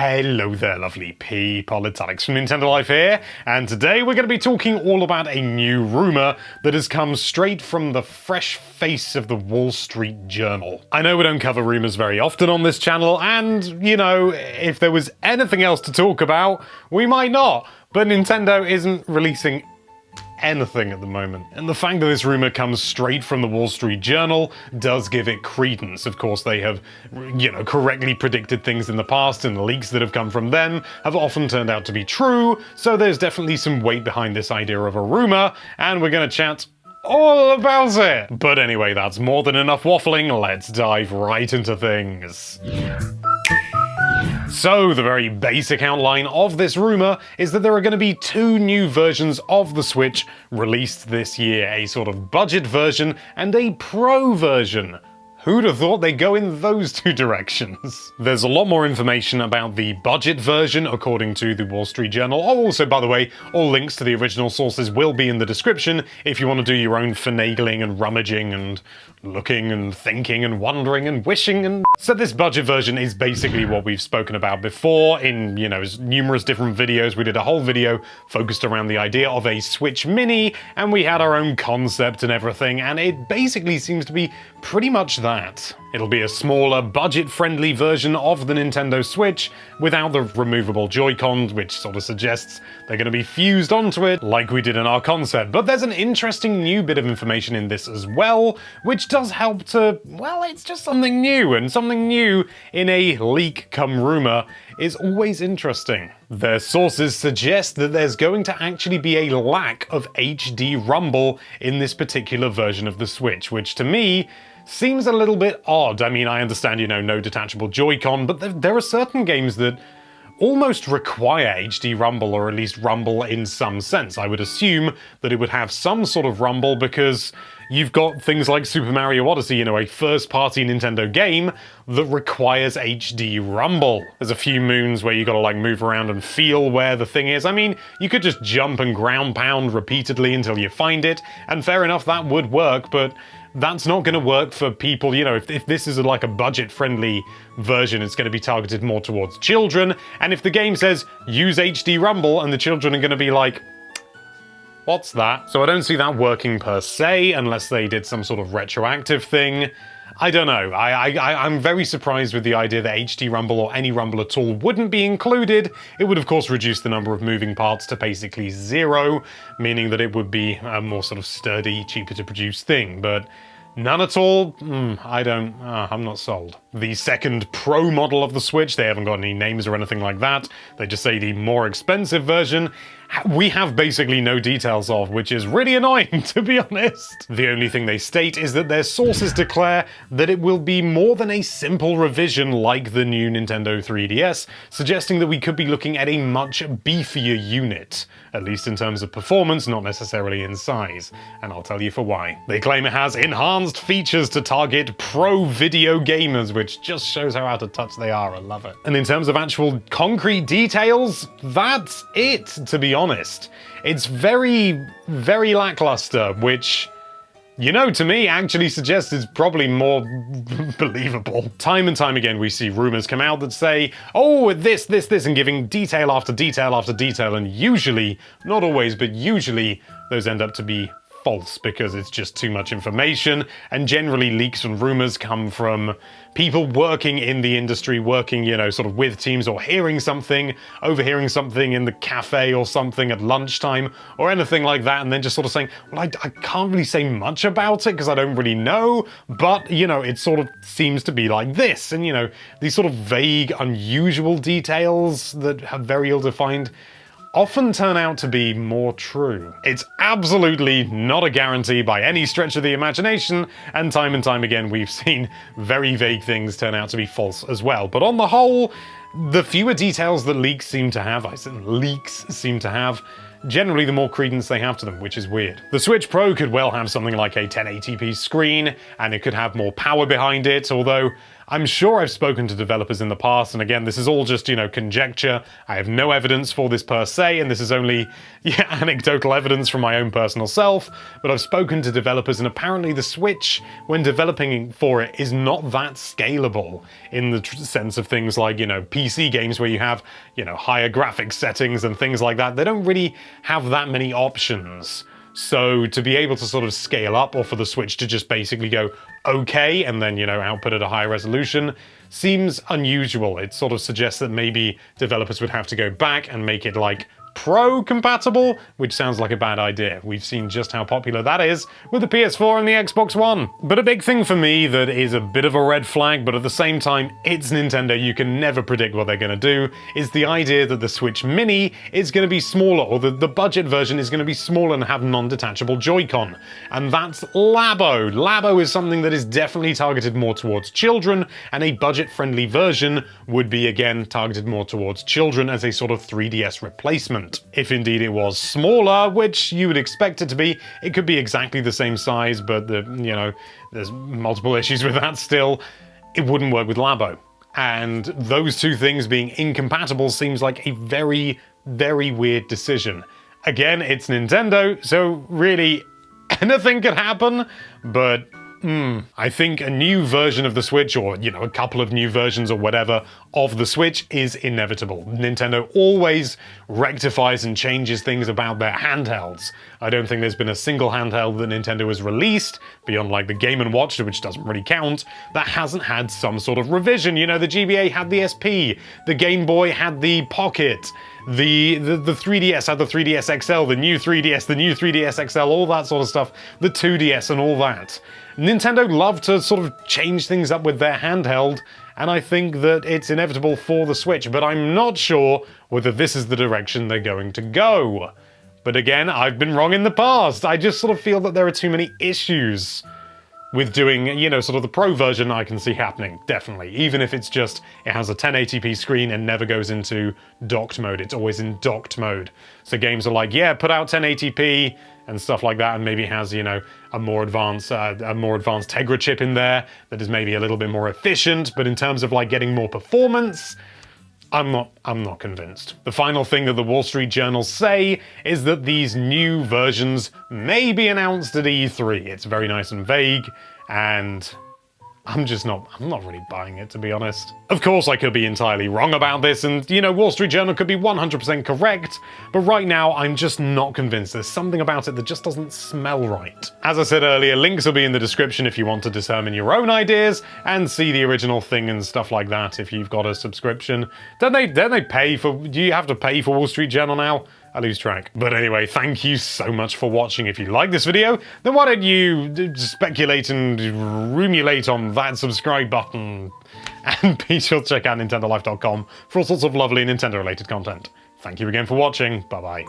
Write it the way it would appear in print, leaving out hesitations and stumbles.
Hello there, lovely people. It's Alex from Nintendo Life here, and today we're going to be talking all about a new rumour that has come straight from the fresh face of the Wall Street Journal. I know we don't cover rumours very often on this channel, and, you know, if there was anything else to talk about, we might not, but Nintendo isn't releasing anything at the moment. And the fact that this rumour comes straight from the Wall Street Journal does give it credence. Of course, they have, correctly predicted things in the past, and the leaks that have come from them have often turned out to be true, so there's definitely some weight behind this idea of a rumour, and we're gonna chat all about it. But anyway, that's more than enough waffling, let's dive right into things. So, the very basic outline of this rumour is that there are going to be two new versions of the Switch released this year, a sort of budget version and a pro version. Who'd have thought they'd go in those two directions? There's a lot more information about the budget version, according to the Wall Street Journal. Oh, also, by the way, all links to the original sources will be in the description if you want to do your own finagling and rummaging and looking and thinking and wondering and wishing and... So this budget version is basically what we've spoken about before in, numerous different videos. We did a whole video focused around the idea of a Switch Mini, and we had our own concept and everything, and it basically seems to be pretty much that. It'll be a smaller, budget-friendly version of the Nintendo Switch without the removable Joy-Cons, which sort of suggests they're going to be fused onto it like we did in our concept. But there's an interesting new bit of information in this as well, which does help to, well, it's just something new, and something new in a leak come rumor is always interesting. Their sources suggest that there's going to actually be a lack of HD rumble in this particular version of the Switch, which to me seems a little bit odd. I mean, I understand, no detachable Joy-Con, but there are certain games that almost require HD rumble, or at least rumble in some sense. I would assume that it would have some sort of rumble because you've got things like Super Mario Odyssey, a first-party Nintendo game that requires HD rumble. There's a few moons where you gotta move around and feel where the thing is. I mean, you could just jump and ground pound repeatedly until you find it, and fair enough, that would work, but that's not going to work for people, if this is like a budget-friendly version, it's going to be targeted more towards children, and if the game says, use HD rumble, and the children are going to be like, what's that? So I don't see that working per se, unless they did some sort of retroactive thing. I don't know. I'm very surprised with the idea that HD rumble or any rumble at all wouldn't be included. It would of course reduce the number of moving parts to basically zero, meaning that it would be a more sort of sturdy, cheaper to produce thing, but none at all? I'm not sold. The second Pro model of the Switch, they haven't got any names or anything like that, they just say the more expensive version, we have basically no details of, which is really annoying, to be honest. The only thing they state is that their sources declare that it will be more than a simple revision like the new Nintendo 3DS, suggesting that we could be looking at a much beefier unit, at least in terms of performance, not necessarily in size, and I'll tell you for why. They claim it has enhanced features to target pro video gamers, which just shows how out of touch they are. I love it. And in terms of actual concrete details, that's it, to be honest. It's very, very lackluster, which, to me actually suggests it's probably more believable. Time and time again we see rumors come out that say, oh, this, and giving detail after detail after detail, and usually, not always, but usually, those end up to be false because it's just too much information, and generally leaks and rumors come from people working in the industry, working, sort of with teams, or hearing something, overhearing something in the cafe or something at lunchtime, or anything like that, and then just sort of saying, well, I can't really say much about it because I don't really know, but, it sort of seems to be like this, and, these sort of vague, unusual details that have very ill-defined often turn out to be more true. It's absolutely not a guarantee by any stretch of the imagination, and time again we've seen very vague things turn out to be false as well. But on the whole, the fewer details that leaks seem to have, generally the more credence they have to them, which is weird. The Switch Pro could well have something like a 1080p screen, and it could have more power behind it, although I'm sure I've spoken to developers in the past, and again, this is all just, conjecture. I have no evidence for this per se, and this is only anecdotal evidence from my own personal self, but I've spoken to developers, and apparently the Switch, when developing for it, is not that scalable in the sense of things like, PC games where you have, higher graphics settings and things like that. They don't really have that many options. So to be able to sort of scale up, or for the Switch to just basically go okay and then, output at a higher resolution, seems unusual. It sort of suggests that maybe developers would have to go back and make it like Pro compatible, which sounds like a bad idea. We've seen just how popular that is with the PS4 and the Xbox One. But a big thing for me that is a bit of a red flag, but at the same time, it's Nintendo, you can never predict what they're going to do, is the idea that the Switch Mini is going to be smaller, or the budget version is going to be smaller and have non-detachable Joy-Con. And that's Labo. Labo is something that is definitely targeted more towards children, and a budget-friendly version would be, again, targeted more towards children as a sort of 3DS replacement. If indeed it was smaller, which you would expect it to be, it could be exactly the same size, but there's multiple issues with that still. It wouldn't work with Labo. And those two things being incompatible seems like a very, very weird decision. Again, it's Nintendo, so really anything could happen, but I think a new version of the Switch, or, a couple of new versions or whatever of the Switch is inevitable. Nintendo always rectifies and changes things about their handhelds. I don't think there's been a single handheld that Nintendo has released, beyond like the Game & Watch, which doesn't really count, that hasn't had some sort of revision. The GBA had the SP, the Game Boy had the Pocket, the 3DS had the 3DS XL, the new 3DS XL, all that sort of stuff, the 2DS and all that. Nintendo love to sort of change things up with their handheld, and I think that it's inevitable for the Switch, but I'm not sure whether this is the direction they're going to go. But again, I've been wrong in the past. I just sort of feel that there are too many issues with doing, sort of the Pro version. I can see happening, definitely. Even if it's just, it has a 1080p screen and never goes into docked mode. It's always in docked mode. So games are like, yeah, put out 1080p and stuff like that, and maybe it has, a more advanced Tegra chip in there that is maybe a little bit more efficient, but in terms of like getting more performance, I'm not convinced. The final thing that the Wall Street Journal say is that these new versions may be announced at E3. It's very nice and vague, and I'm not really buying it, to be honest. Of course, I could be entirely wrong about this, and, Wall Street Journal could be 100% correct, but right now, I'm just not convinced. There's something about it that just doesn't smell right. As I said earlier, links will be in the description if you want to determine your own ideas and see the original thing and stuff like that if you've got a subscription. Don't they pay for... Do you have to pay for Wall Street Journal now? I lose track. But anyway, thank you so much for watching. If you like this video, then why don't you speculate and rumulate on that subscribe button, and be sure to check out nintendolife.com for all sorts of lovely Nintendo-related content. Thank you again for watching. Bye-bye.